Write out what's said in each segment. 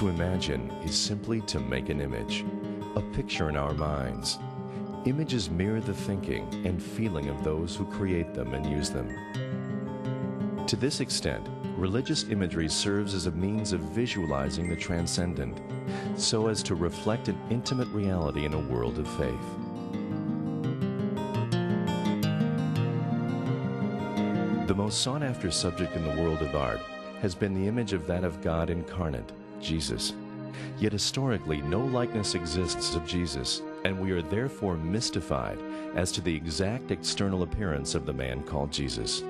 To imagine is simply to make an image, a picture in our minds. Images mirror the thinking and feeling of those who create them and use them. To this extent, religious imagery serves as a means of visualizing the transcendent, so as to reflect an intimate reality in a world of faith. The most sought-after subject in the world of art has been the image of that of God incarnate, Jesus. Yet historically, no likeness exists of Jesus, and we are therefore mystified as to the exact external appearance of the man called Jesus.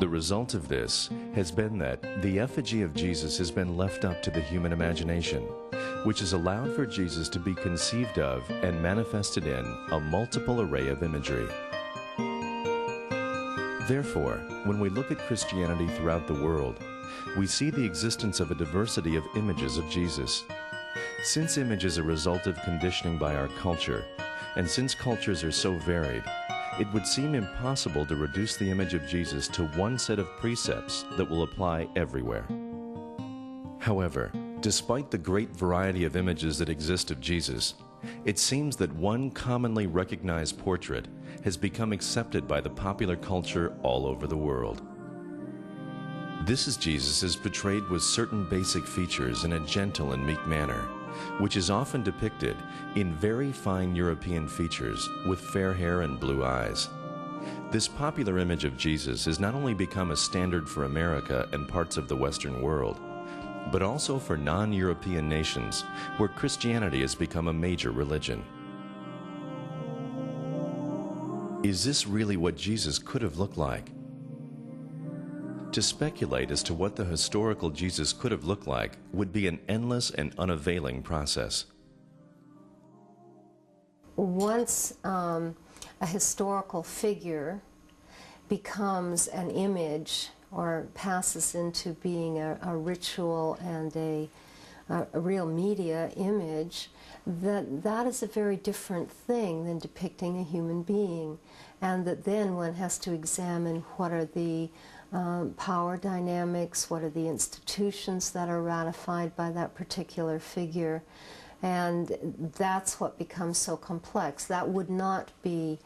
The result of this has been that the effigy of Jesus has been left up to the human imagination, which has allowed for Jesus to be conceived of and manifested in a multiple array of imagery. Therefore, when we look at Christianity throughout the world, we see the existence of a diversity of images of Jesus. Since image is a result of conditioning by our culture, and since cultures are so varied, it would seem impossible to reduce the image of Jesus to one set of precepts that will apply everywhere. However, despite the great variety of images that exist of Jesus, it seems that one commonly recognized portrait has become accepted by the popular culture all over the world. This is Jesus as portrayed with certain basic features in a gentle and meek manner, which is often depicted in very fine European features with fair hair and blue eyes. This popular image of Jesus has not only become a standard for America and parts of the Western world, but also for non-European nations where Christianity has become a major religion. Is this really what Jesus could have looked like? To speculate as to what the historical Jesus could have looked like would be an endless and unavailing process. Once a historical figure becomes an image or passes into being a ritual and a real media image, that is a very different thing than depicting a human being, and that then one has to examine what are the power dynamics, what are the institutions that are ratified by that particular figure, and that's what becomes so complex. That would not be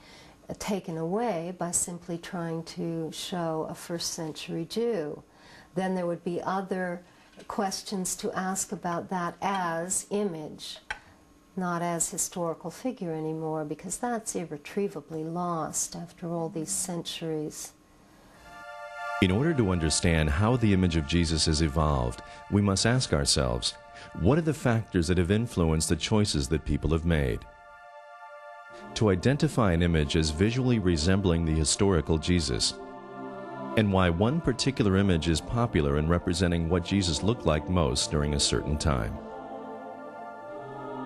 taken away by simply trying to show a first-century Jew. Then there would be other questions to ask about that as image, not as historical figure anymore, because that's irretrievably lost after all these centuries. In order to understand how the image of Jesus has evolved, we must ask ourselves, what are the factors that have influenced the choices that people have made? To identify an image as visually resembling the historical Jesus, and why one particular image is popular in representing what Jesus looked like most during a certain time.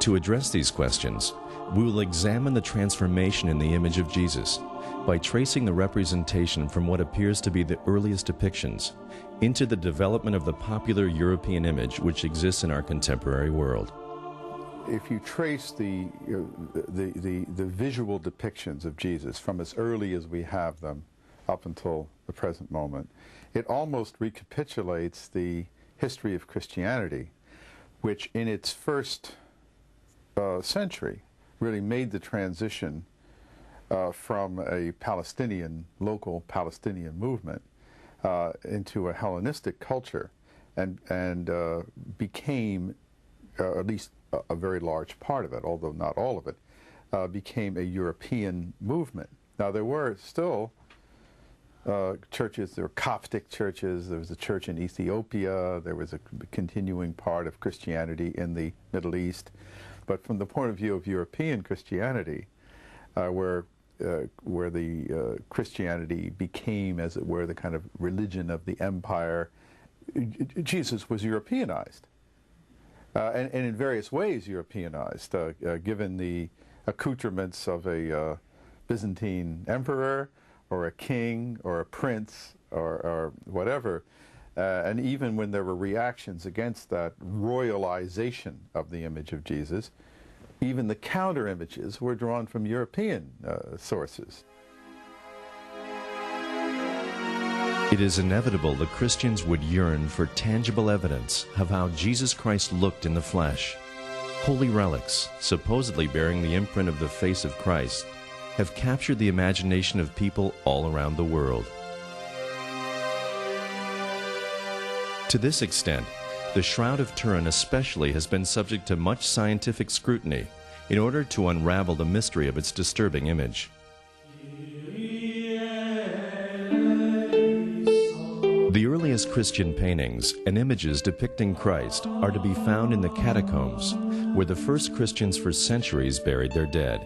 To address these questions, we will examine the transformation in the image of Jesus by tracing the representation from what appears to be the earliest depictions into the development of the popular European image which exists in our contemporary world. If you trace the visual depictions of Jesus from as early as we have them up until the present moment, it almost recapitulates the history of Christianity, which in its first century really made the transition from a local Palestinian movement into a Hellenistic culture, and became, at least a very large part of it, although not all of it, became a European movement. Now there were still churches, there were Coptic churches, there was a church in Ethiopia, there was a continuing part of Christianity in the Middle East. But from the point of view of European Christianity, where the Christianity became, as it were, the kind of religion of the empire, Jesus was Europeanized. And in various ways Europeanized, given the accoutrements of a Byzantine emperor, or a king, or a prince, or whatever. And even when there were reactions against that royalization of the image of Jesus, even the counter images were drawn from European sources. It is inevitable that Christians would yearn for tangible evidence of how Jesus Christ looked in the flesh. Holy relics, supposedly bearing the imprint of the face of Christ, have captured the imagination of people all around the world. To this extent, the Shroud of Turin especially has been subject to much scientific scrutiny in order to unravel the mystery of its disturbing image. The earliest Christian paintings and images depicting Christ are to be found in the catacombs, where the first Christians for centuries buried their dead.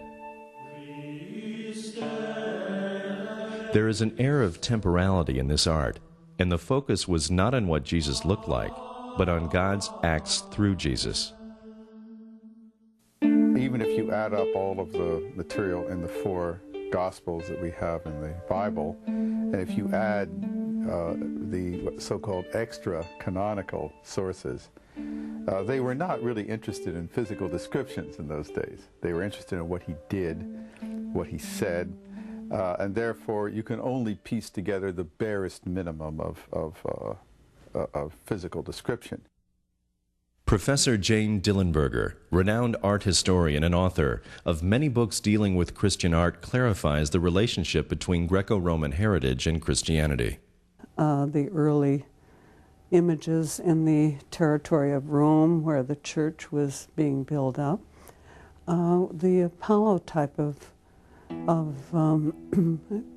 There is an air of temporality in this art, and the focus was not on what Jesus looked like, but on God's acts through Jesus. Even if you add up all of the material in the 4 Gospels that we have in the Bible, and if you add the so-called extra-canonical sources, they were not really interested in physical descriptions in those days. They were interested in what he did, what he said, and therefore you can only piece together the barest minimum of physical description. Professor Jane Dillenberger, renowned art historian and author of many books dealing with Christian art, clarifies the relationship between Greco-Roman heritage and Christianity. The early images in the territory of Rome, where the church was being built up, the Apollo type of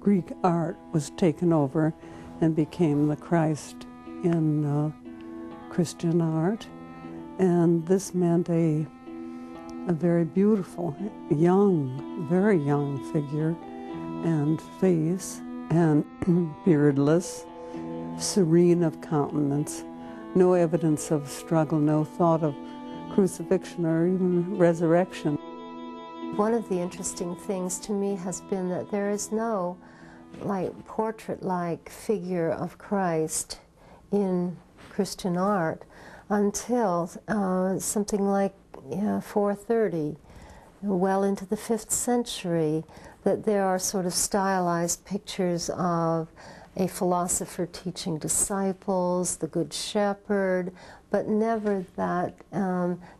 Greek art was taken over and became the Christ in Christian art. And this meant a very beautiful, young, very young figure and face, and beardless, serene of countenance, no evidence of struggle, no thought of crucifixion or even resurrection. One of the interesting things to me has been that there is no portrait-like figure of Christ in Christian art until something like 430, well into the 5th century, that there are sort of stylized pictures of a philosopher teaching disciples, the Good Shepherd, but never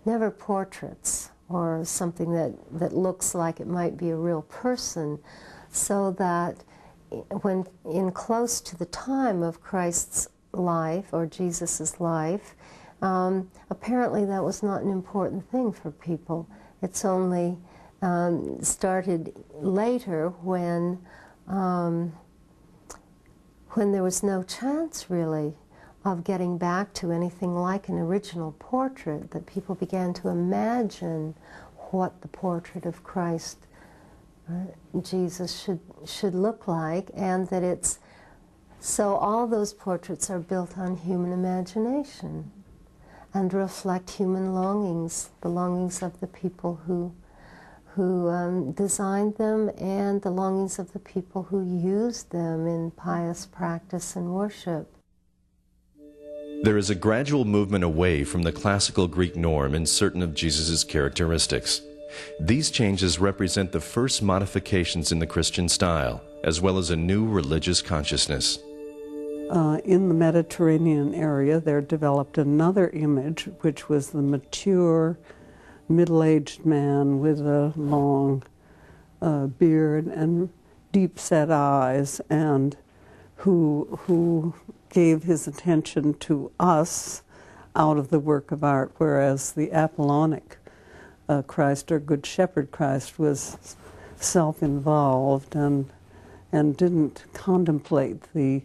never portraits or something that looks like it might be a real person, so that when in close to the time of Christ's life or Jesus's life, apparently that was not an important thing for people. It's only started later when there was no chance really of getting back to anything like an original portrait, that people began to imagine what the portrait of Christ Jesus should look like, and that it's so all those portraits are built on human imagination and reflect human longings, the longings of the people who designed them and the longings of the people who used them in pious practice and worship. There is a gradual movement away from the classical Greek norm in certain of Jesus' characteristics. These changes represent the first modifications in the Christian style, as well as a new religious consciousness. In the Mediterranean area, there developed another image, which was the mature, middle-aged man with a long beard and deep-set eyes, and who gave his attention to us out of the work of art, whereas the Apollonic Christ, or Good Shepherd Christ, was self-involved and didn't contemplate the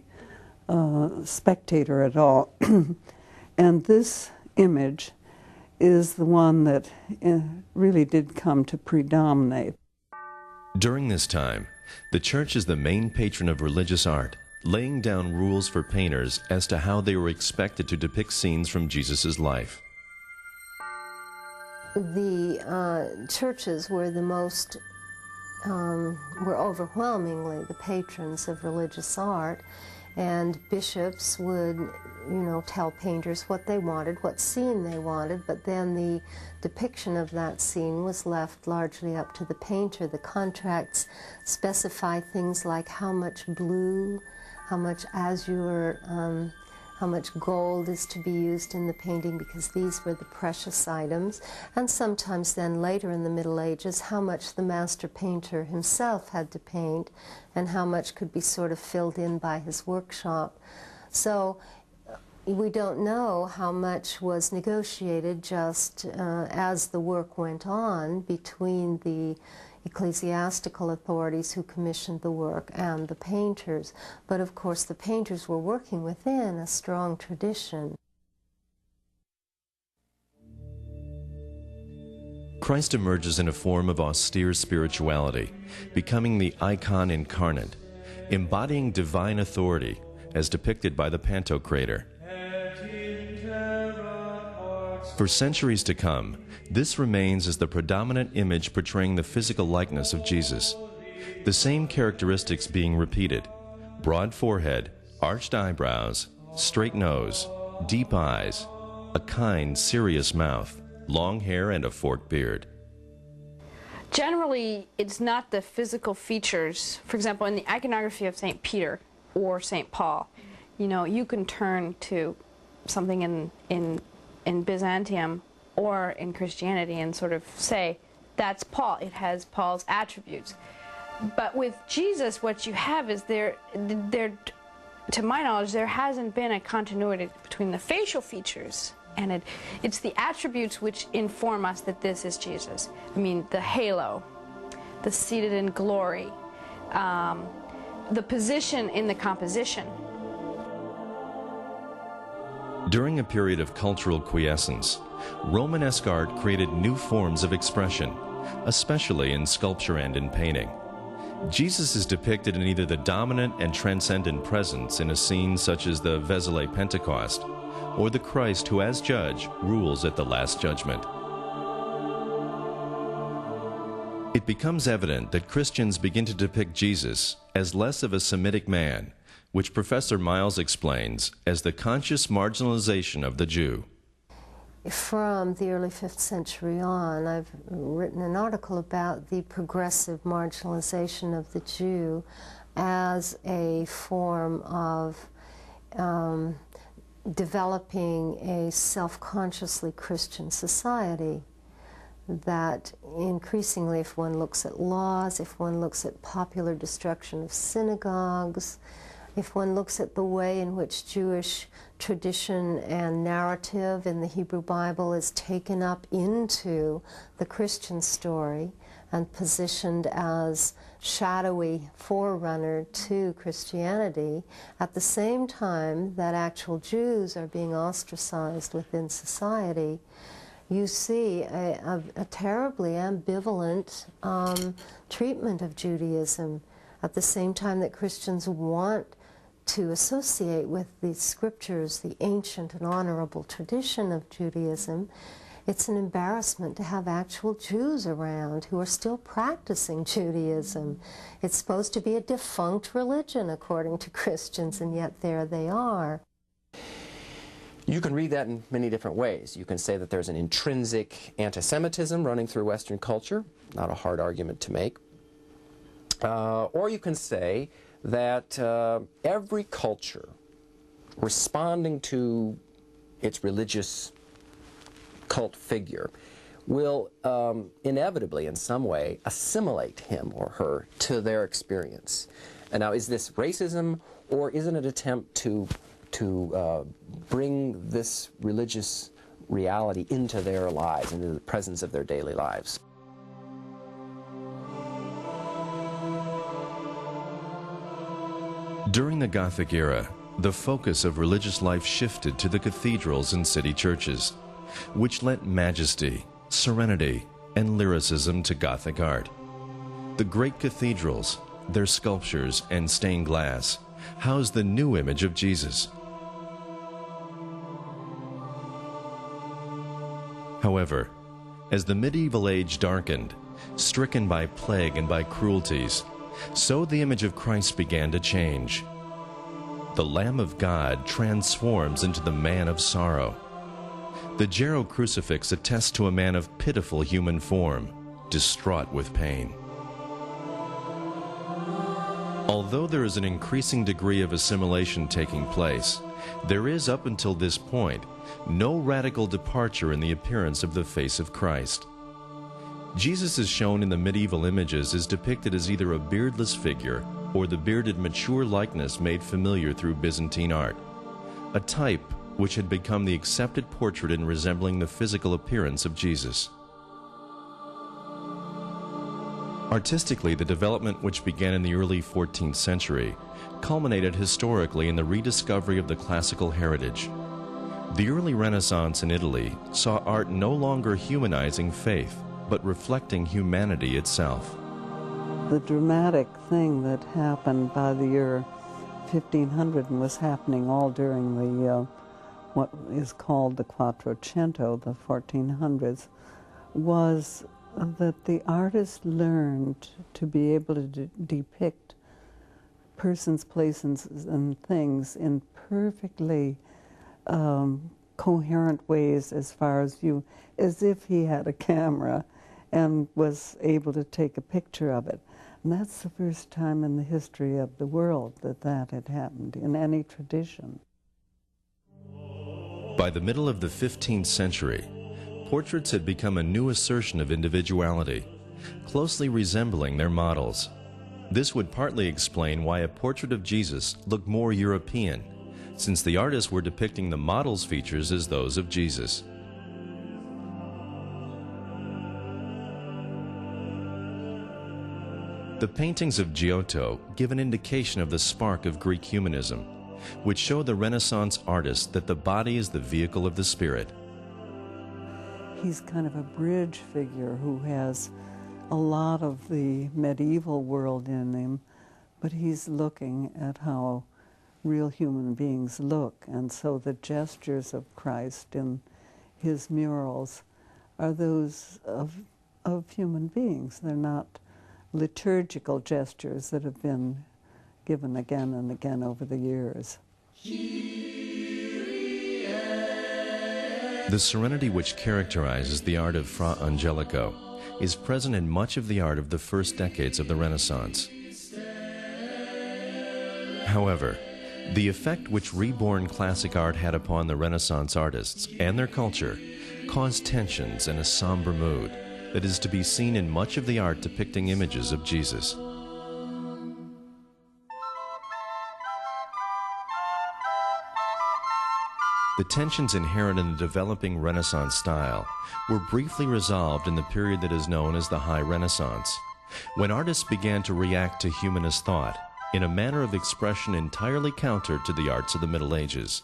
spectator at all. And this image is the one that really did come to predominate. During this time, the Church is the main patron of religious art, laying down rules for painters as to how they were expected to depict scenes from Jesus' life. The churches were the most, were overwhelmingly the patrons of religious art, And bishops would, tell painters what they wanted, what scene they wanted, but then the depiction of that scene was left largely up to the painter. The contracts specify things like how much blue, how much azure, how much gold is to be used in the painting, because these were the precious items. And sometimes then later in the Middle Ages, how much the master painter himself had to paint and how much could be sort of filled in by his workshop. So we don't know how much was negotiated just as the work went on between the ecclesiastical authorities who commissioned the work and the painters. But of course the painters were working within a strong tradition. Christ emerges in a form of austere spirituality, becoming the icon incarnate, embodying divine authority as depicted by the Pantocrator. For centuries to come, this remains as the predominant image portraying the physical likeness of Jesus. The same characteristics being repeated: broad forehead, arched eyebrows, straight nose, deep eyes, a kind, serious mouth, long hair, and a forked beard. Generally, it's not the physical features. For example, in the iconography of St. Peter or St. Paul, you can turn to something in Byzantium or in Christianity and sort of say, that's Paul. It has Paul's attributes. But with Jesus, what you have is there, to my knowledge, there hasn't been a continuity between the facial features and it's the attributes which inform us that this is Jesus. I mean, the halo, the seated in glory, the position in the composition. During a period of cultural quiescence, Romanesque art created new forms of expression, especially in sculpture and in painting. Jesus is depicted in either the dominant and transcendent presence in a scene such as the Vesile Pentecost, or the Christ who, as judge, rules at the Last Judgment. It becomes evident that Christians begin to depict Jesus as less of a Semitic man, which Professor Miles explains as the conscious marginalization of the Jew. From the early 5th century on, I've written an article about the progressive marginalization of the Jew as a form of developing a self-consciously Christian society. That increasingly, if one looks at laws, if one looks at popular destruction of synagogues, if one looks at the way in which Jewish tradition and narrative in the Hebrew Bible is taken up into the Christian story and positioned as shadowy forerunner to Christianity, at the same time that actual Jews are being ostracized within society, you see a terribly ambivalent treatment of Judaism. At the same time that Christians want to associate with the scriptures, the ancient and honorable tradition of Judaism, it's an embarrassment to have actual Jews around who are still practicing Judaism. It's supposed to be a defunct religion, according to Christians, and yet there they are. You can read that in many different ways. You can say that there's an intrinsic anti-Semitism running through Western culture, not a hard argument to make. Or you can say that every culture responding to its religious cult figure will inevitably, in some way, assimilate him or her to their experience. And now, is this racism, or is it an attempt to bring this religious reality into their lives, into the presence of their daily lives? During the Gothic era, the focus of religious life shifted to the cathedrals and city churches, which lent majesty, serenity, and lyricism to Gothic art. The great cathedrals, their sculptures and stained glass, housed the new image of Jesus. However, as the medieval age darkened, stricken by plague and by cruelties, so the image of Christ began to change. the Lamb of God transforms into the man of sorrow. The Gero crucifix attests to a man of pitiful human form, distraught with pain. Although there is an increasing degree of assimilation taking place, there is, up until this point, no radical departure in the appearance of the face of Christ. Jesus is shown in the medieval images as depicted as either a beardless figure or the bearded mature likeness made familiar through Byzantine art, a type which had become the accepted portrait in resembling the physical appearance of Jesus. Artistically, the development which began in the early 14th century culminated historically in the rediscovery of the classical heritage. The early Renaissance in Italy saw art no longer humanizing faith, but reflecting humanity itself. The dramatic thing that happened by the year 1500 and was happening all during the what is called the Quattrocento, the 1400s, was that the artist learned to be able to depict persons, places, and things in perfectly coherent ways as far as as if he had a camera and was able to take a picture of it. And that's the first time in the history of the world that that had happened in any tradition. By the middle of the 15th century, portraits had become a new assertion of individuality, closely resembling their models. This would partly explain why a portrait of Jesus looked more European, since the artists were depicting the model's features as those of Jesus. The paintings of Giotto give an indication of the spark of Greek humanism, which show the Renaissance artist that the body is the vehicle of the spirit. He's kind of a bridge figure who has a lot of the medieval world in him, but he's looking at how real human beings look. And so the gestures of Christ in his murals are those of human beings. They're not liturgical gestures that have been given again and again over the years. The serenity which characterizes the art of Fra Angelico is present in much of the art of the first decades of the Renaissance. However, the effect which reborn classic art had upon the Renaissance artists and their culture caused tensions and a somber mood that is to be seen in much of the art depicting images of Jesus. The tensions inherent in the developing Renaissance style were briefly resolved in the period that is known as the High Renaissance, when artists began to react to humanist thought in a manner of expression entirely counter to the arts of the Middle Ages.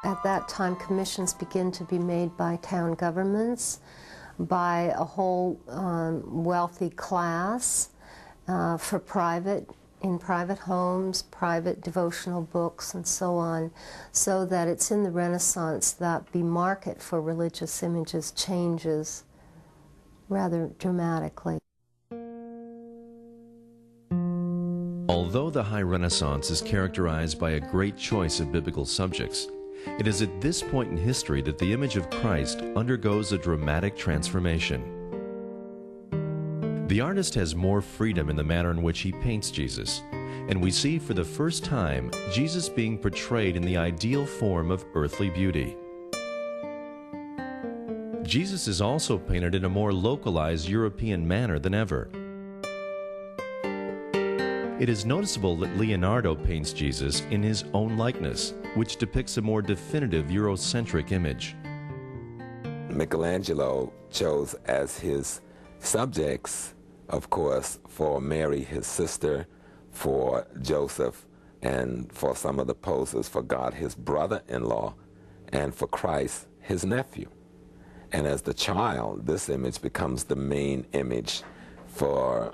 At that time, commissions begin to be made by town governments, by a whole wealthy class for in private homes, private devotional books, and so on, so that it's in the Renaissance that the market for religious images changes rather dramatically. Although the High Renaissance is characterized by a great choice of biblical subjects, it is at this point in history that the image of Christ undergoes a dramatic transformation. The artist has more freedom in the manner in which he paints Jesus, and we see for the first time Jesus being portrayed in the ideal form of earthly beauty. Jesus is also painted in a more localized European manner than ever. It is noticeable that Leonardo paints Jesus in his own likeness, which depicts a more definitive Eurocentric image. Michelangelo chose as his subjects, of course, for Mary, his sister, for Joseph, and for some of the poses for God, his brother-in-law, and for Christ, his nephew. And as the child, this image becomes the main image for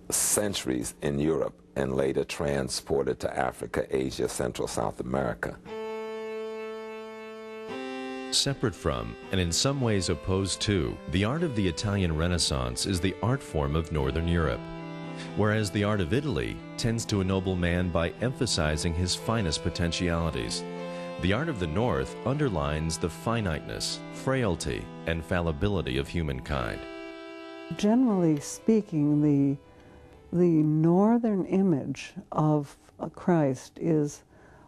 centuries in Europe and later transported to Africa, Asia, Central, South America. Separate from, and in some ways opposed to, the art of the Italian Renaissance is the art form of Northern Europe. whereas the art of Italy tends to ennoble man by emphasizing his finest potentialities. The art of the North underlines the finiteness, frailty, and fallibility of humankind. Generally speaking, the northern image of Christ is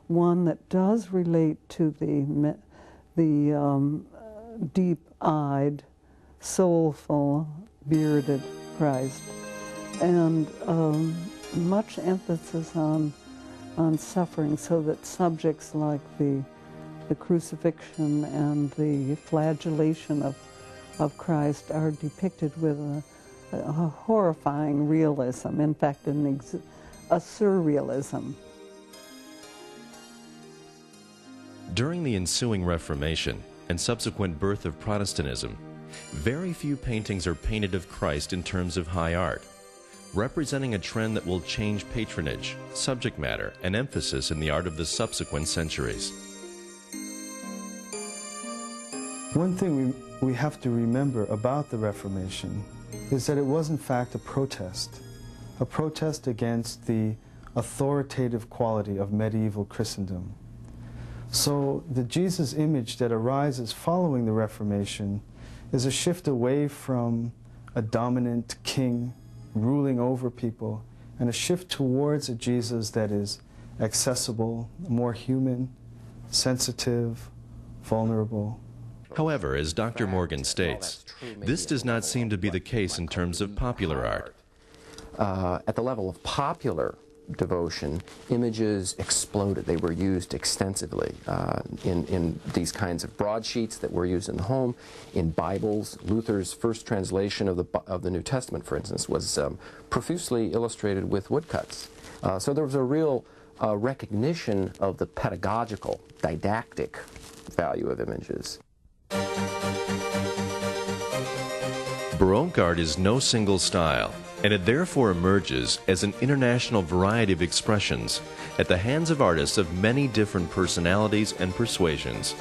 one that does relate to the deep-eyed, soulful, bearded Christ, and much emphasis on suffering, so that subjects like the crucifixion and the flagellation of Christ are depicted with a horrifying realism, in fact, a surrealism. During the ensuing Reformation and subsequent birth of Protestantism, very few paintings are painted of Christ in terms of high art, representing a trend that will change patronage, subject matter, and emphasis in the art of the subsequent centuries. One thing we have to remember about the Reformation is that it was in fact a protest against the authoritative quality of medieval Christendom. So the Jesus image that arises following the Reformation is a shift away from a dominant king ruling over people, and a shift towards a Jesus that is accessible, more human, sensitive, vulnerable. However, as Dr. Morgan states, this does not seem to be the case in terms of popular art. At the level of popular devotion, images exploded. They were used extensively in these kinds of broadsheets that were used in the home, in Bibles. Luther's first translation of the New Testament, for instance, was profusely illustrated with woodcuts. So there was a real recognition of the pedagogical, didactic value of images. Baroque art is no single style, and it therefore emerges as an international variety of expressions at the hands of artists of many different personalities and persuasions.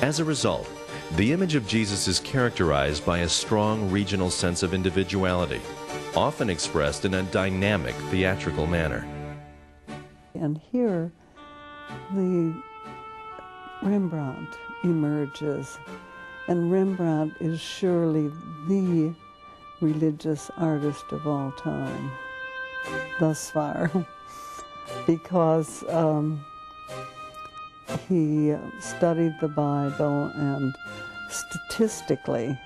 As a result, the image of Jesus is characterized by a strong regional sense of individuality, often expressed in a dynamic theatrical manner. And here, the Rembrandt emerges, and Rembrandt is surely the religious artist of all time, thus far, because he studied the Bible, and statistically,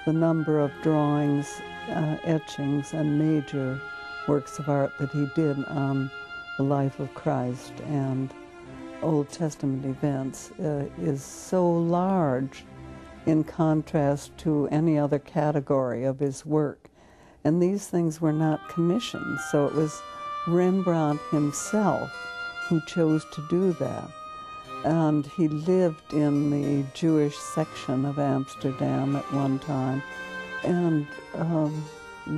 the number of drawings, etchings, and major works of art that he did on the life of Christ and Old Testament events is so large in contrast to any other category of his work. And these things were not commissioned, so it was Rembrandt himself who chose to do that. And he lived in the Jewish section of Amsterdam at one time and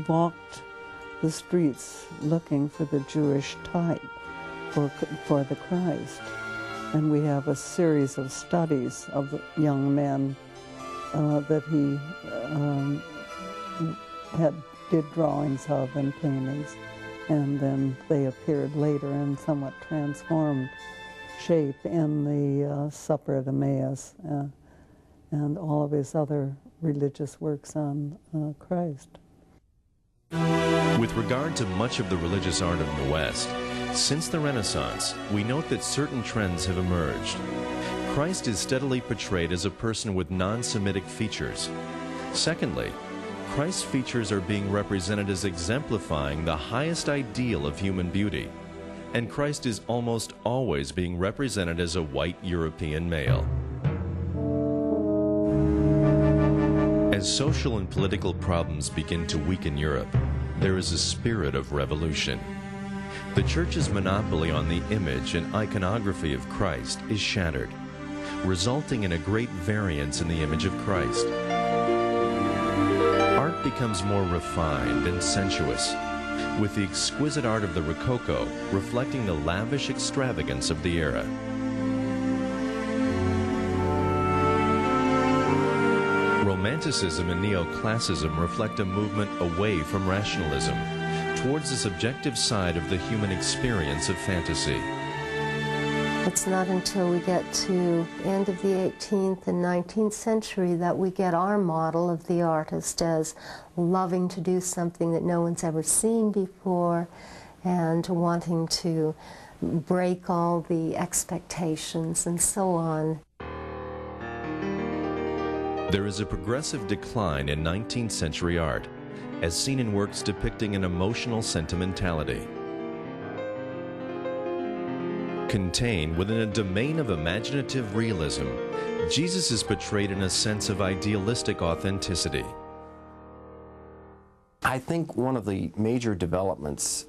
walked the streets looking for the Jewish type for the Christ. And we have a series of studies of the young men that he did drawings of and paintings, and then they appeared later in somewhat transformed shape in the Supper at Emmaus and all of his other religious works on Christ. With regard to much of the religious art of the West, since the Renaissance, we note that certain trends have emerged. Christ is steadily portrayed as a person with non-Semitic features. Secondly, Christ's features are being represented as exemplifying the highest ideal of human beauty, and Christ is almost always being represented as a white European male. As social and political problems begin to weaken Europe, there is a spirit of revolution. The Church's monopoly on the image and iconography of Christ is shattered, resulting in a great variance in the image of Christ. Art becomes more refined and sensuous, with the exquisite art of the Rococo reflecting the lavish extravagance of the era. Romanticism and neoclassicism reflect a movement away from rationalism towards the subjective side of the human experience of fantasy. It's not until we get to the end of the 18th and 19th century that we get our model of the artist as loving to do something that no one's ever seen before and wanting to break all the expectations and so on. There is a progressive decline in 19th century art, as seen in works depicting an emotional sentimentality. Contained within a domain of imaginative realism, Jesus is portrayed in a sense of idealistic authenticity. I think one of the major developments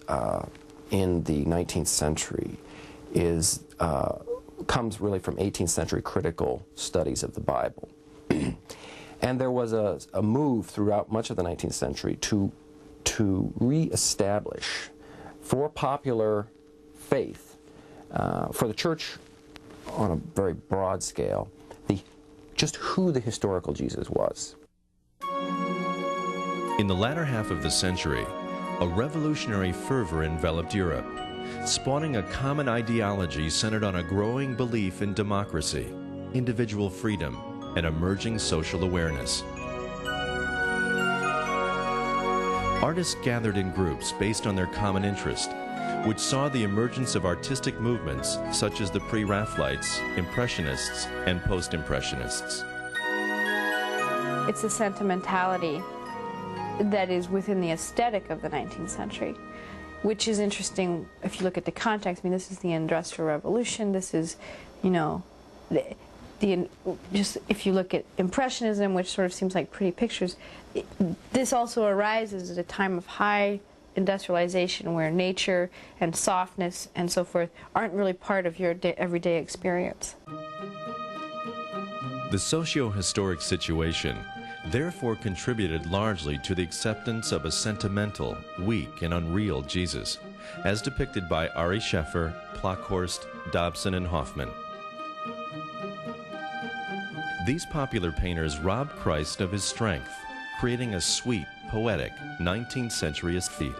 in the 19th century comes really from 18th century critical studies of the Bible. And there was a move throughout much of the 19th century to reestablish for popular faith, for the church on a very broad scale, just who the historical Jesus was. In the latter half of the century, a revolutionary fervor enveloped Europe, spawning a common ideology centered on a growing belief in democracy, individual freedom, and emerging social awareness. Artists gathered in groups based on their common interest, which saw the emergence of artistic movements such as the Pre-Raphaelites, Impressionists, and Post-Impressionists. It's a sentimentality that is within the aesthetic of the 19th century, which is interesting if you look at the context. I mean, this is the Industrial Revolution. This is, you know, just if you look at Impressionism, which sort of seems like pretty pictures, this also arises at a time of high industrialization where nature and softness and so forth aren't really part of your everyday experience. The socio-historic situation therefore contributed largely to the acceptance of a sentimental, weak, and unreal Jesus, as depicted by Ari Scheffer, Plockhorst, Dobson, and Hoffman. These popular painters robbed Christ of his strength, creating a sweet, poetic 19th century aesthete.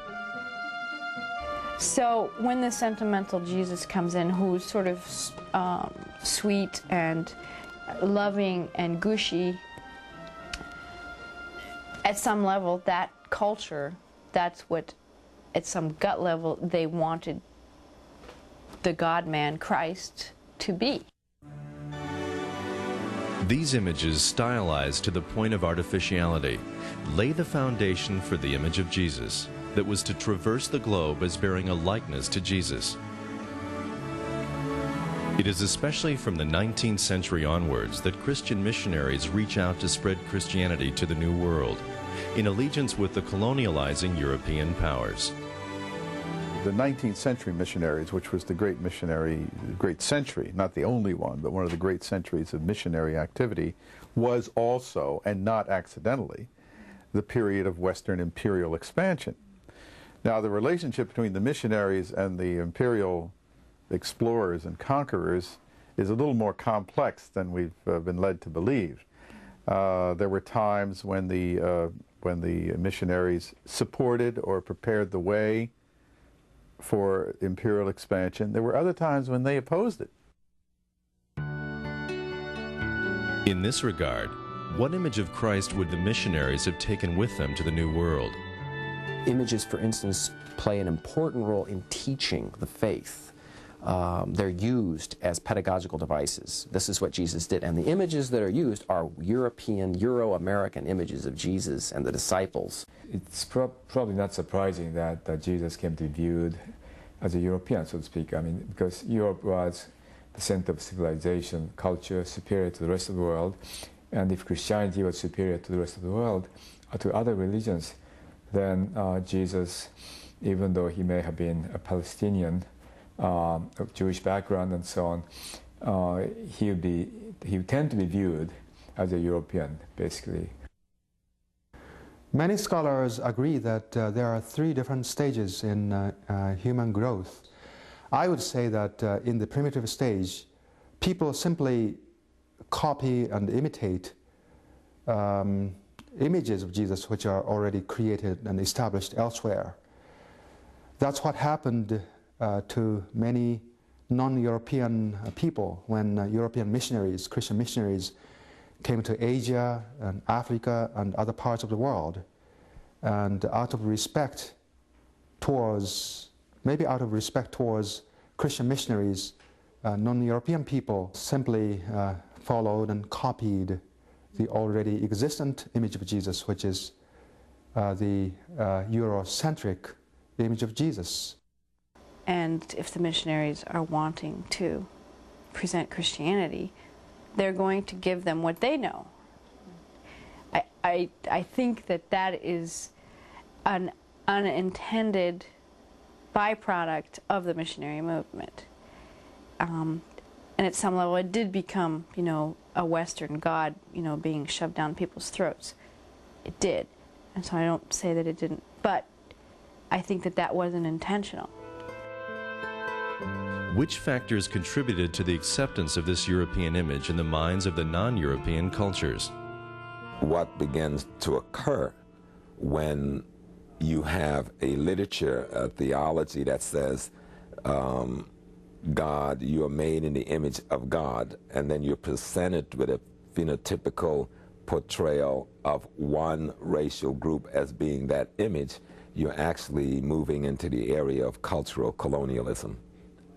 So when the sentimental Jesus comes in, who's sort of sweet and loving and gushy, at some level, that culture, that's what, at some gut level, they wanted the God-man Christ to be. These images, stylized to the point of artificiality, lay the foundation for the image of Jesus that was to traverse the globe as bearing a likeness to Jesus. It is especially from the 19th century onwards that Christian missionaries reach out to spread Christianity to the New World, in allegiance with the colonializing European powers. The 19th century missionaries, which was the great century, not the only one, but one of the great centuries of missionary activity, was also, and not accidentally, the period of Western imperial expansion. Now, the relationship between the missionaries and the imperial explorers and conquerors is a little more complex than we've been led to believe. There were times when the missionaries supported or prepared the way for imperial expansion. There were other times when they opposed it. In this regard, what image of Christ would the missionaries have taken with them to the New World? Images, for instance, play an important role in teaching the faith. They're used as pedagogical devices. This is what Jesus did. And the images that are used are European, Euro-American images of Jesus and the disciples. It's probably not surprising that Jesus came to be viewed as a European, so to speak. I mean, because Europe was the center of civilization, culture, superior to the rest of the world. And if Christianity was superior to the rest of the world, to other religions, then Jesus, even though he may have been a Palestinian, of Jewish background and so on, he would tend to be viewed as a European, basically. Many scholars agree that there are three different stages in human growth. I would say that in the primitive stage, people simply copy and imitate images of Jesus which are already created and established elsewhere. That's what happened to many non-European people when European missionaries, Christian missionaries, came to Asia and Africa and other parts of the world. And out of respect towards, maybe out of respect towards Christian missionaries, non-European people simply followed and copied the already existent image of Jesus, which is the Eurocentric image of Jesus. And if the missionaries are wanting to present Christianity, they're going to give them what they know. I think that that is an unintended byproduct of the missionary movement. And at some level it did become, you know, a Western God, you know, being shoved down people's throats. It did. And so I don't say that it didn't, but I think that that wasn't intentional. Which factors contributed to the acceptance of this European image in the minds of the non-European cultures? What begins to occur when you have a literature, a theology that says, God, you are made in the image of God, and then you're presented with a phenotypical portrayal of one racial group as being that image, you're actually moving into the area of cultural colonialism.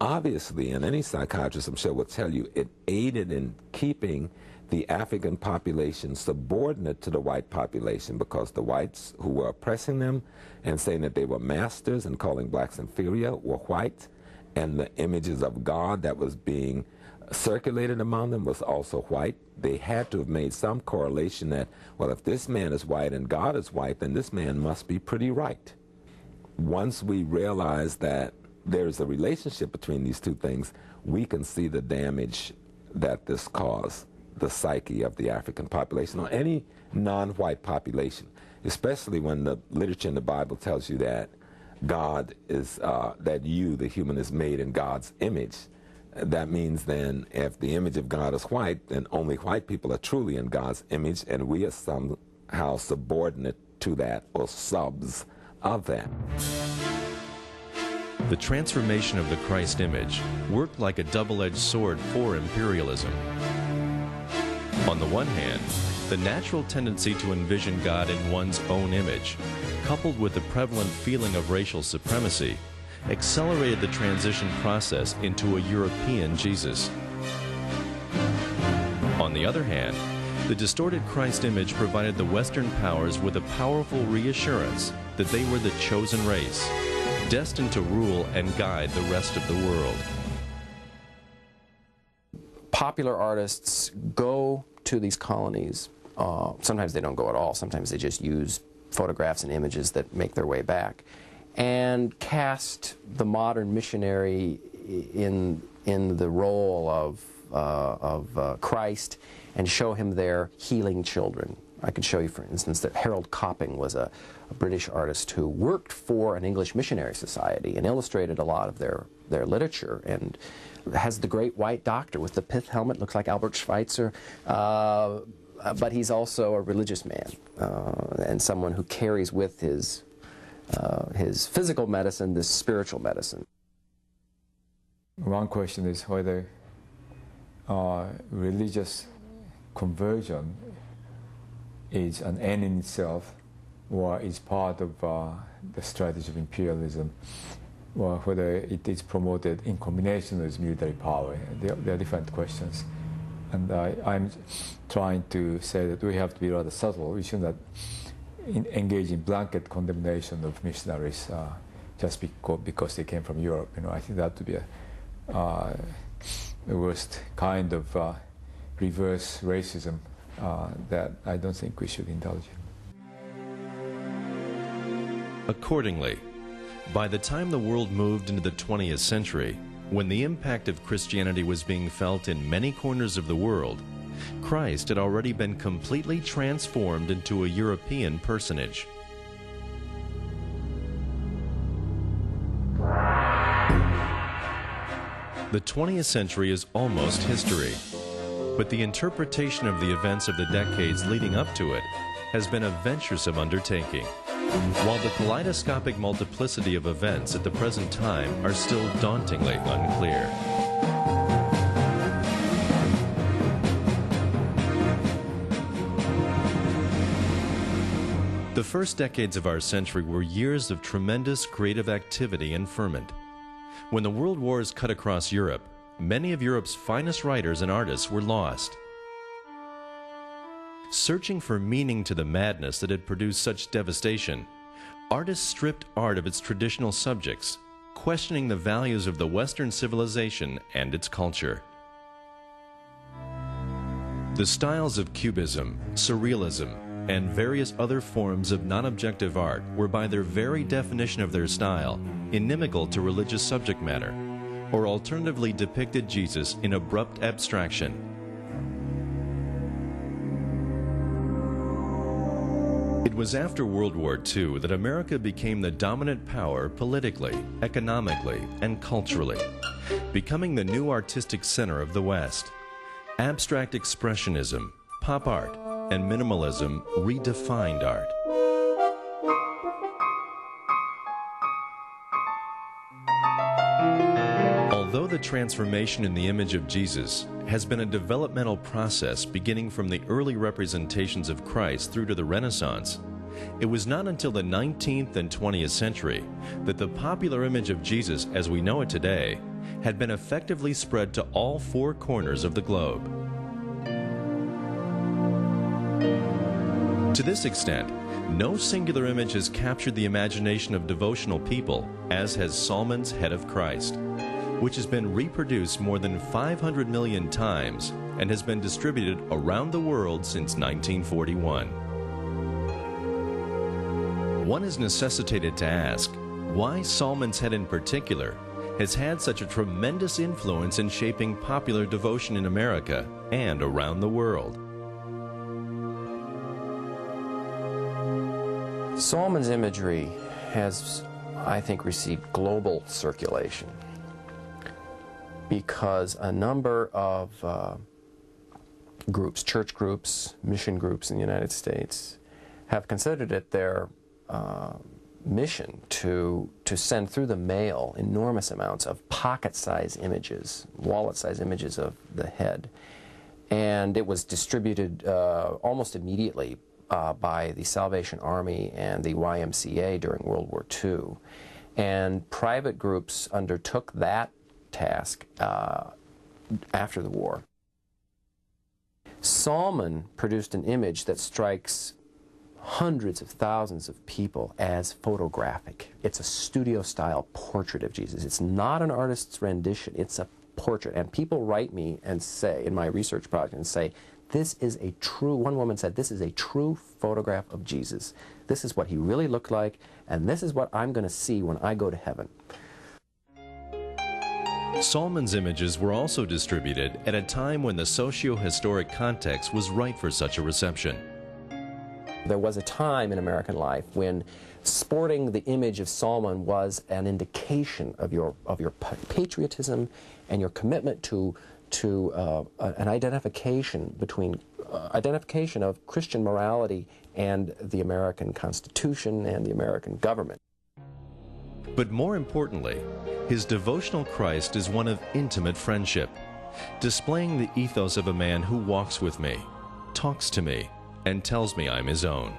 Obviously, and any psychiatrist, I'm sure, will tell you, it aided in keeping the African population subordinate to the white population, because the whites who were oppressing them and saying that they were masters and calling blacks inferior were white, and the images of God that was being circulated among them was also white. They had to have made some correlation that, well, if this man is white and God is white, then this man must be pretty right. Once we realize that there's a relationship between these two things, we can see the damage that this caused the psyche of the African population, or any non-white population, especially when the literature in the Bible tells you that God is, that you, the human, is made in God's image. That means then if the image of God is white, then only white people are truly in God's image, and we are somehow subordinate to that, or subs of that. The transformation of the Christ image worked like a double-edged sword for imperialism. On the one hand, the natural tendency to envision God in one's own image, coupled with the prevalent feeling of racial supremacy, accelerated the transition process into a European Jesus. On the other hand, the distorted Christ image provided the Western powers with a powerful reassurance that they were the chosen race, destined to rule and guide the rest of the world. Popular artists go to these colonies. Sometimes they don't go at all. Sometimes they just use photographs and images that make their way back, and cast the modern missionary in the role of Christ, and show him there healing children. I could show you, for instance, that Harold Copping was a British artist who worked for an English missionary society and illustrated a lot of their literature, and has the great white doctor with the pith helmet, looks like Albert Schweitzer, but he's also a religious man, and someone who carries with his physical medicine this spiritual medicine. One question is whether religious conversion is an end in itself, or is part of the strategy of imperialism, or whether it is promoted in combination with military power. They are different questions. And I'm trying to say that we have to be rather subtle. We should not engage in blanket condemnation of missionaries just because they came from Europe. You know, I think that would be the worst kind of reverse racism that I don't think we should indulge in. Accordingly, by the time the world moved into the 20th century, when the impact of Christianity was being felt in many corners of the world, Christ had already been completely transformed into a European personage. The 20th century is almost history, but the interpretation of the events of the decades leading up to it has been a venturesome undertaking. while the kaleidoscopic multiplicity of events at the present time are still dauntingly unclear. The first decades of our century were years of tremendous creative activity and ferment. When the world wars cut across Europe, many of Europe's finest writers and artists were lost. Searching for meaning to the madness that had produced such devastation, artists stripped art of its traditional subjects, questioning the values of the Western civilization and its culture. The styles of Cubism, Surrealism, and various other forms of non-objective art were by their very definition of their style inimical to religious subject matter, or alternatively depicted Jesus in abrupt abstraction. It was after World War II that America became the dominant power politically, economically, and culturally, becoming the new artistic center of the West. Abstract expressionism, pop art, and minimalism redefined art. Although the transformation in the image of Jesus has been a developmental process beginning from the early representations of Christ through to the Renaissance, it was not until the 19th and 20th century that the popular image of Jesus as we know it today had been effectively spread to all four corners of the globe. To this extent, no singular image has captured the imagination of devotional people as has Salmon's Head of Christ, which has been reproduced more than 500 million times and has been distributed around the world since 1941. One is necessitated to ask why Salmon's Head in particular has had such a tremendous influence in shaping popular devotion in America and around the world. Salmon's imagery has, I think, received global circulation because a number of groups, church groups, mission groups in the United States have considered it their mission to send through the mail enormous amounts of pocket-sized images, wallet-sized images of the head. And it was distributed almost immediately by the Salvation Army and the YMCA during World War II. And private groups undertook that task after the war. Salmon produced an image that strikes hundreds of thousands of people as photographic. It's a studio-style portrait of Jesus. It's not an artist's rendition, it's a portrait. And people write me and say, in my research project, and say, this is a true, one woman said, this is a true photograph of Jesus. This is what he really looked like, and this is what I'm going to see when I go to heaven. Salmon's images were also distributed at a time when the socio-historic context was right for such a reception. There was a time in American life when sporting the image of Salmon was an indication of your patriotism and your commitment to an identification between identification of Christian morality and the American Constitution and the American government. But more importantly, his devotional Christ is one of intimate friendship, displaying the ethos of a man who walks with me, talks to me, and tells me I'm his own.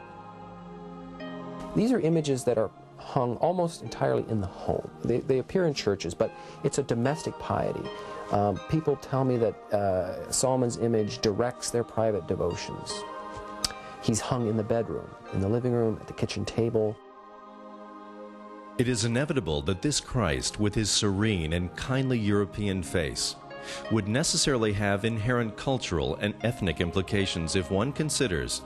These are images that are hung almost entirely in the home. They appear in churches, but it's a domestic piety. People tell me that Salmon's image directs their private devotions. He's hung in the bedroom, in the living room, at the kitchen table. It is inevitable that this Christ, with his serene and kindly European face, would necessarily have inherent cultural and ethnic implications if one considers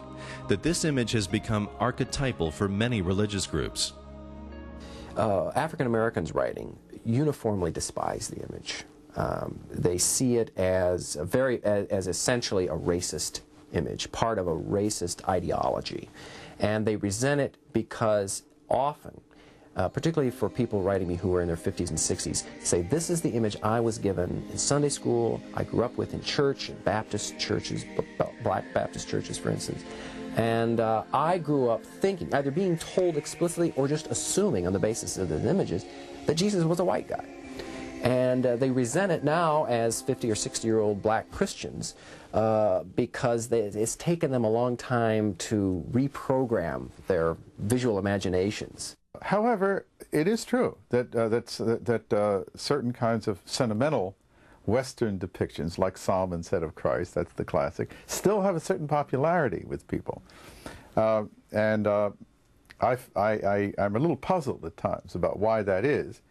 that this image has become archetypal for many religious groups. African Americans writing uniformly despise the image. They see it as as essentially a racist image, part of a racist ideology. And they resent it because often, particularly for people writing me who are in their 50s and 60s, say, this is the image I was given in Sunday school, I grew up with in church, in Baptist churches, Black Baptist churches, for instance. And I grew up thinking, either being told explicitly or just assuming on the basis of the images, that Jesus was a white guy. And they resent it now as 50 or 60-year-old black Christians because it's taken them a long time to reprogram their visual imaginations. However, it is true that certain kinds of sentimental Western depictions, like Solomon said of Christ, that's the classic, still have a certain popularity with people. I'm a little puzzled at times about why that is,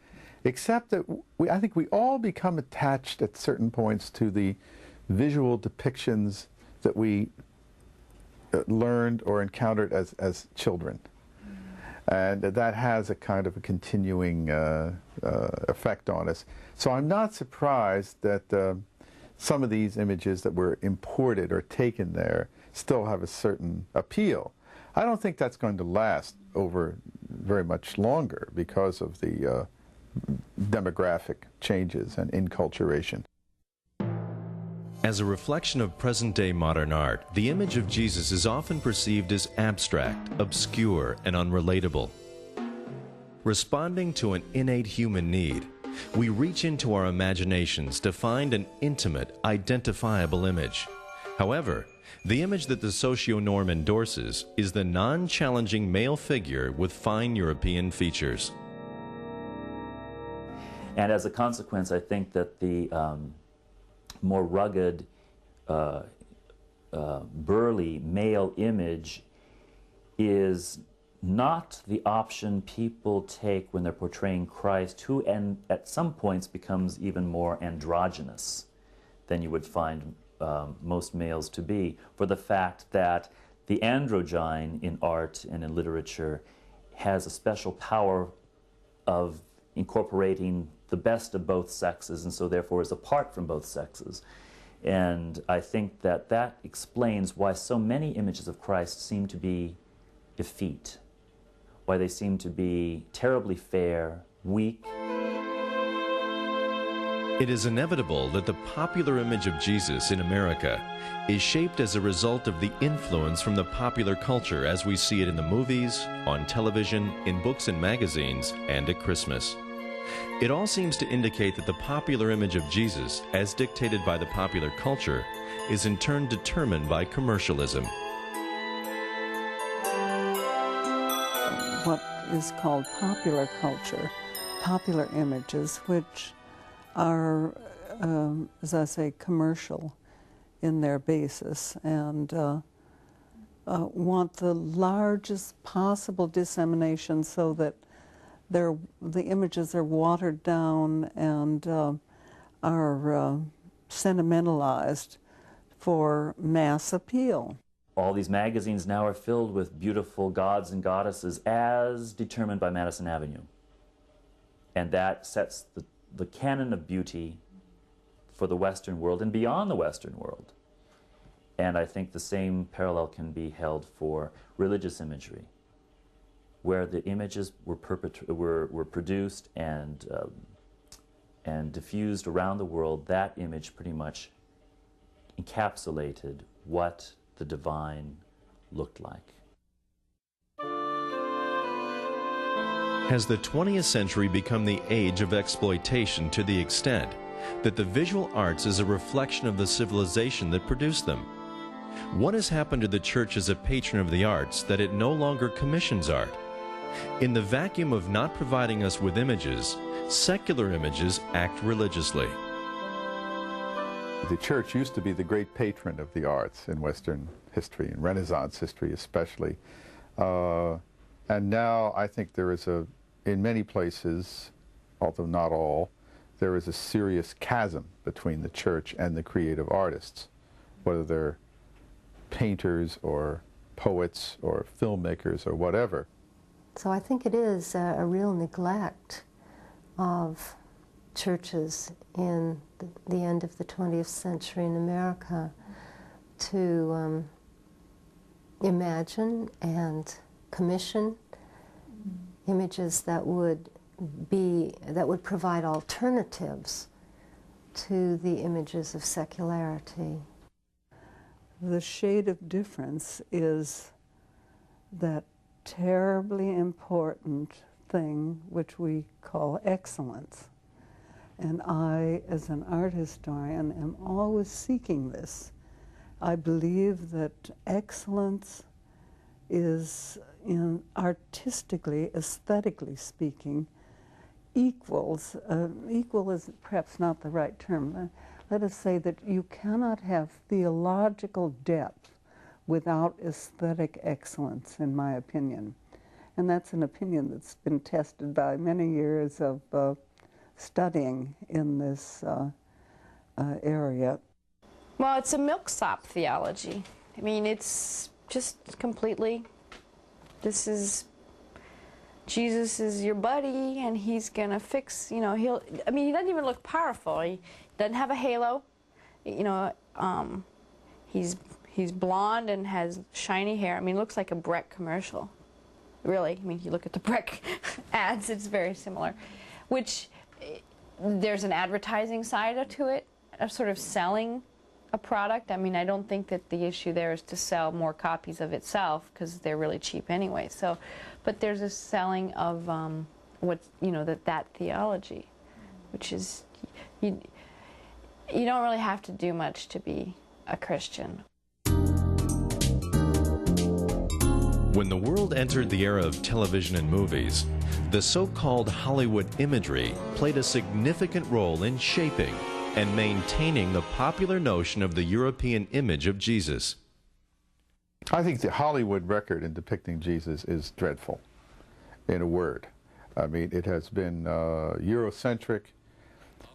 except that I think we all become attached at certain points to the visual depictions that we learned or encountered as children. And that has a kind of a continuing effect on us. So I'm not surprised that some of these images that were imported or taken there still have a certain appeal. I don't think that's going to last over very much longer because of the demographic changes and enculturation. As a reflection of present-day modern art, the image of Jesus is often perceived as abstract, obscure, and unrelatable. Responding to an innate human need, we reach into our imaginations to find an intimate, identifiable image. However, the image that the socio-norm endorses is the non-challenging male figure with fine European features. And as a consequence, I think that the more rugged, burly male image is not the option people take when they're portraying Christ, who at some points becomes even more androgynous than you would find most males to be, for the fact that the androgyne in art and in literature has a special power of incorporating the best of both sexes, and so therefore is apart from both sexes. And I think that that explains why so many images of Christ seem to be effete, why they seem to be terribly fair, weak. It is inevitable that the popular image of Jesus in America is shaped as a result of the influence from the popular culture as we see it in the movies, on television, in books and magazines, and at Christmas. It all seems to indicate that the popular image of Jesus, as dictated by the popular culture, is in turn determined by commercialism. What is called popular culture, popular images, which are, as I say, commercial in their basis and want the largest possible dissemination so that the images are watered down and are sentimentalized for mass appeal. All these magazines now are filled with beautiful gods and goddesses as determined by Madison Avenue. And that sets the canon of beauty for the Western world and beyond the Western world. And I think the same parallel can be held for religious imagery, where the images were produced and diffused around the world. That image pretty much encapsulated what the divine looked like. Has the 20th century become the age of exploitation to the extent that the visual arts is a reflection of the civilization that produced them? What has happened to the church as a patron of the arts that it no longer commissions art? In the vacuum of not providing us with images, secular images act religiously. The church used to be the great patron of the arts in Western history, and Renaissance history especially. And now I think there is in many places, although not all, there is a serious chasm between the church and the creative artists, whether they're painters or poets or filmmakers or whatever. So I think it is a real neglect of churches in the end of the 20th century in America to imagine and commission images that would provide alternatives to the images of secularity. the shade of difference is that terribly important thing which we call excellence. And I, as an art historian, am always seeking this. I believe that excellence is, artistically, aesthetically speaking, equal is perhaps not the right term. Let us say that you cannot have theological depth without aesthetic excellence, in my opinion. And that's an opinion that's been tested by many years of studying in this area. Well, it's a milksop theology. I mean, it's just completely, this is, Jesus is your buddy, and he's gonna fix, you know, he doesn't even look powerful. He doesn't have a halo, you know, he's blonde and has shiny hair. I mean, it looks like a Breck commercial, really. I mean, you look at the Breck ads, it's very similar, which there's an advertising side to it, of sort of selling a product. I mean, I don't think that the issue there is to sell more copies of itself, because they're really cheap anyway. So, but there's a selling of that theology, which is you don't really have to do much to be a Christian. When the world entered the era of television and movies, the so-called Hollywood imagery played a significant role in shaping and maintaining the popular notion of the European image of Jesus. I think the Hollywood record in depicting Jesus is dreadful, in a word. I mean, it has been Eurocentric,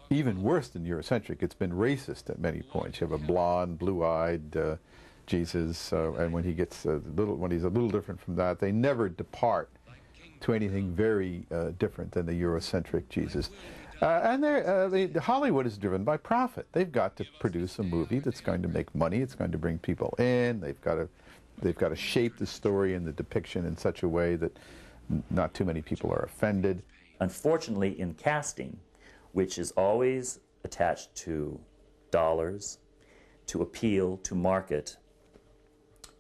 even worse than Eurocentric. It's been racist at many points. You have a blonde, blue-eyed Jesus, and when he gets when he's a little different from that, they never depart to anything very different than the Eurocentric Jesus. And Hollywood is driven by profit. They've got to produce a movie that's going to make money. It's going to bring people in. They've got to shape the story and the depiction in such a way that not too many people are offended. Unfortunately, in casting, which is always attached to dollars, to appeal, to market,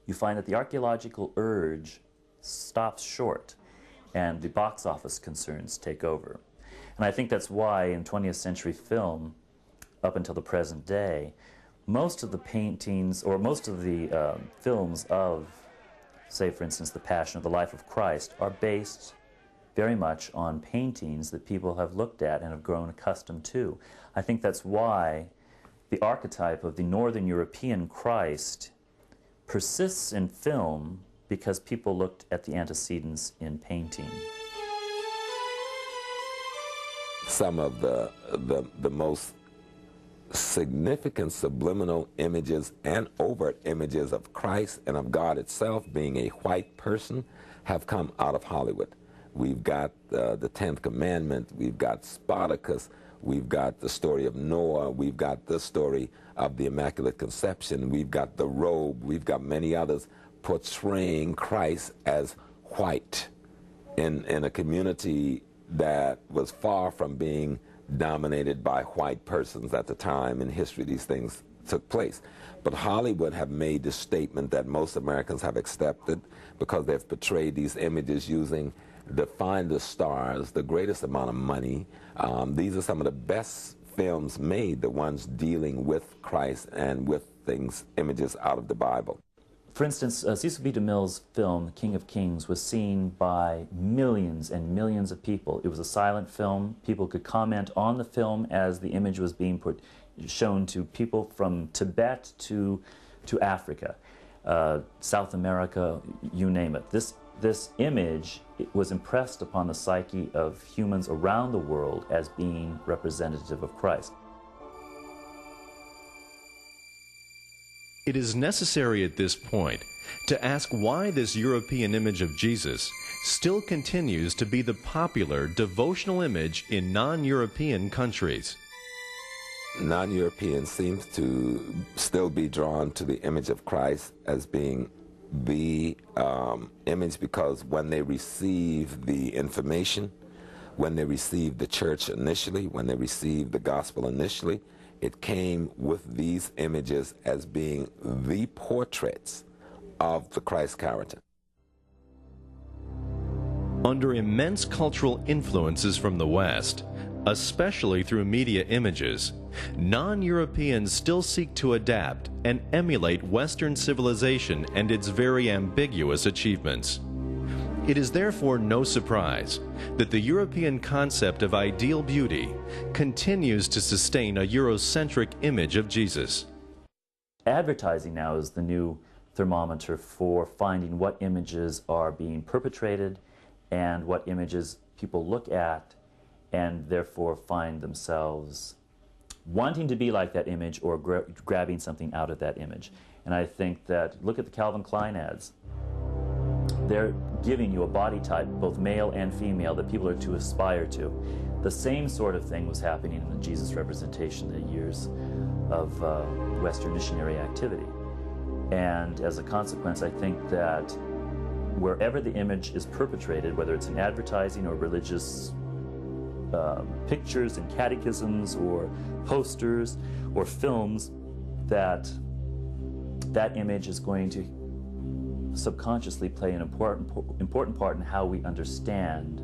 you find that the archaeological urge stops short and the box office concerns take over. And I think that's why in 20th century film, up until the present day, most of the paintings or most of the films of, say for instance, The Passion of the Life of Christ are based very much on paintings that people have looked at and have grown accustomed to. I think that's why the archetype of the Northern European Christ persists in film, because people looked at the antecedents in painting. Some of the most significant subliminal images and overt images of Christ and of God itself being a white person have come out of Hollywood. We've got the 10th Commandment, we've got Spartacus, we've got the story of Noah, we've got the story of the Immaculate Conception, we've got the robe, we've got many others portraying Christ as white in a community that was far from being dominated by white persons at the time in history these things took place. But Hollywood have made this statement that most Americans have accepted because they've portrayed these images using the finest stars, the greatest amount of money. These are some of the best films made, the ones dealing with Christ and with things, images out of the Bible. For instance, Cecil B. DeMille's film, King of Kings, was seen by millions and millions of people. It was a silent film. People could comment on the film as the image was being shown to people from Tibet to Africa, South America, you name it. This image was impressed upon the psyche of humans around the world as being representative of Christ. It is necessary at this point to ask why this European image of Jesus still continues to be the popular devotional image in non-European countries. Non-Europeans seem to still be drawn to the image of Christ as being the image, because when they receive the information, when they receive the church initially, when they receive the gospel initially, It came with these images as being the portraits of the Christ character. Under immense cultural influences from the West, especially through media images, non-Europeans still seek to adapt and emulate Western civilization and its very ambiguous achievements. It is therefore no surprise that the European concept of ideal beauty continues to sustain a Eurocentric image of Jesus. Advertising now is the new thermometer for finding what images are being perpetrated and what images people look at and therefore find themselves wanting to be like that image or grabbing something out of that image. And I think that, look at the Calvin Klein ads. They're giving you a body type, both male and female, that people are to aspire to. The same sort of thing was happening in the Jesus representation in the years of Western missionary activity. And as a consequence, I think that wherever the image is perpetrated, whether it's in advertising or religious pictures and catechisms or posters or films, that image is going to subconsciously play an important part in how we understand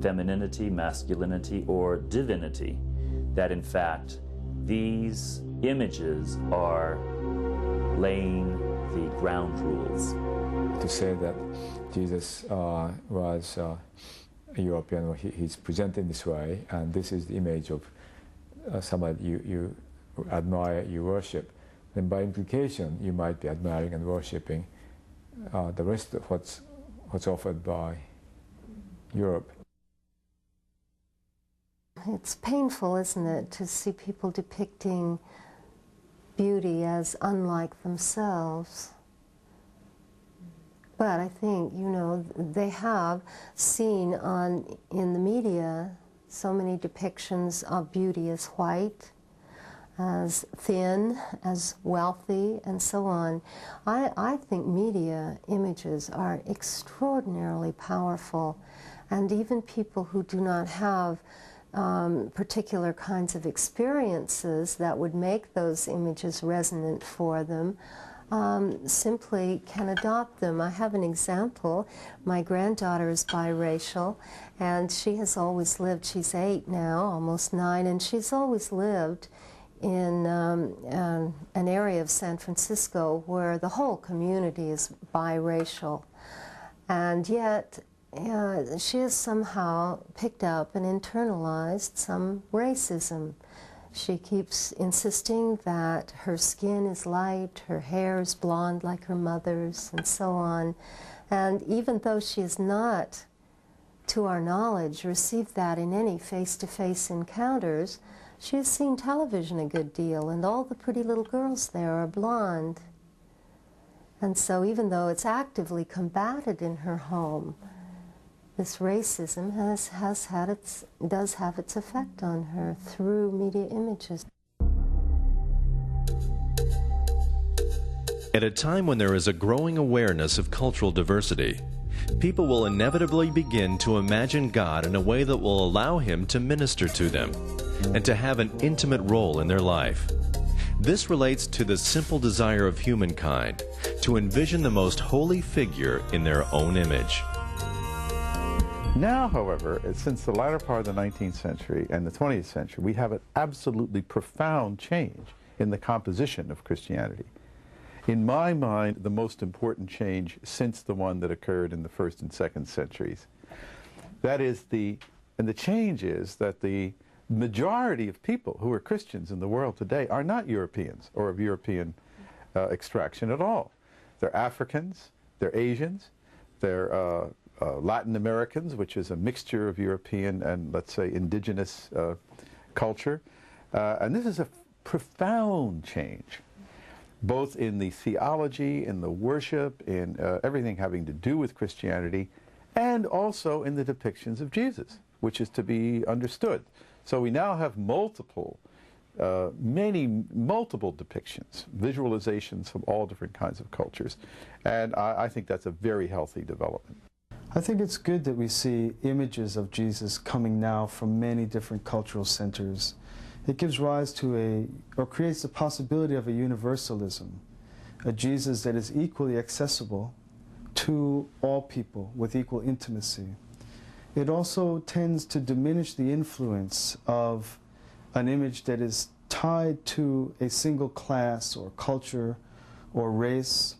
femininity, masculinity, or divinity. That in fact, these images are laying the ground rules. To say that Jesus was a European, he's presented this way, and this is the image of somebody you admire, you worship, then by implication you might be admiring and worshipping the rest of what's offered by Europe. It's painful, isn't it, to see people depicting beauty as unlike themselves. But I think, you know, they have seen in the media so many depictions of beauty as white, as thin, as wealthy, and so on. I think media images are extraordinarily powerful, and even people who do not have particular kinds of experiences that would make those images resonant for them simply can adopt them. I have an example. My granddaughter is biracial, and she has always lived, she's 8 now, almost 9, and she's always lived in an area of San Francisco where the whole community is biracial. And yet, she has somehow picked up and internalized some racism. She keeps insisting that her skin is light, her hair is blonde like her mother's, and so on. And even though she has not, to our knowledge, received that in any face-to-face encounters, she has seen television a good deal, and all the pretty little girls there are blonde. And so even though it's actively combated in her home, this racism does have its effect on her through media images. At a time when there is a growing awareness of cultural diversity, people will inevitably begin to imagine God in a way that will allow Him to minister to them and to have an intimate role in their life. This relates to the simple desire of humankind to envision the most holy figure in their own image. Now, however, since the latter part of the 19th century and the 20th century, we have an absolutely profound change in the composition of Christianity. In my mind, the most important change since the one that occurred in the 1st and 2nd centuries. That is the change is that the majority of people who are Christians in the world today are not Europeans or of European extraction at all. They're Africans, they're Asians, they're Latin Americans, which is a mixture of European and, let's say, indigenous culture. And this is a profound change, both in the theology, in the worship, in everything having to do with Christianity, and also in the depictions of Jesus, which is to be understood. So we now have multiple depictions, visualizations from all different kinds of cultures. And I think that's a very healthy development. I think it's good that we see images of Jesus coming now from many different cultural centers. It gives rise to or creates the possibility of a universalism, a Jesus that is equally accessible to all people with equal intimacy. It also tends to diminish the influence of an image that is tied to a single class or culture or race,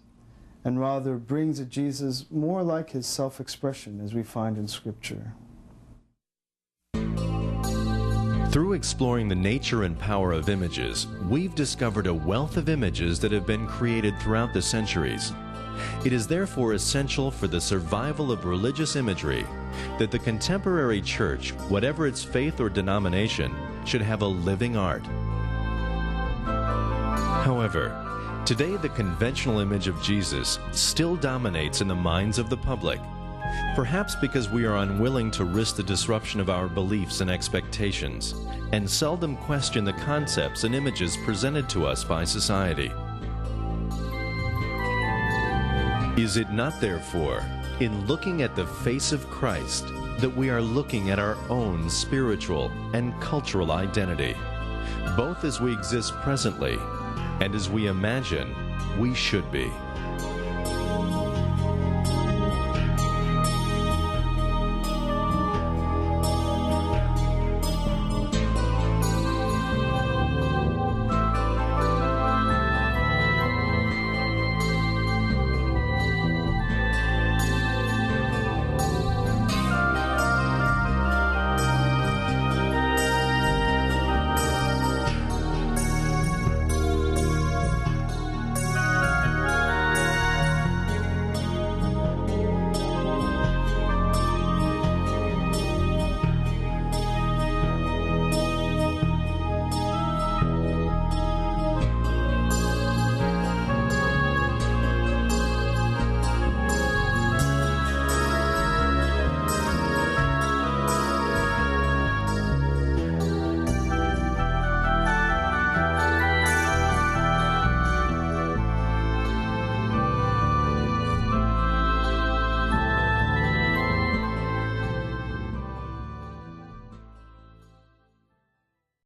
and rather brings a Jesus more like his self-expression as we find in Scripture. Through exploring the nature and power of images, we've discovered a wealth of images that have been created throughout the centuries. It is therefore essential for the survival of religious imagery that the contemporary church, whatever its faith or denomination, should have a living art. However, today the conventional image of Jesus still dominates in the minds of the public, perhaps because we are unwilling to risk the disruption of our beliefs and expectations, and seldom question the concepts and images presented to us by society. Is it not, therefore, in looking at the face of Christ that we are looking at our own spiritual and cultural identity, both as we exist presently and as we imagine we should be?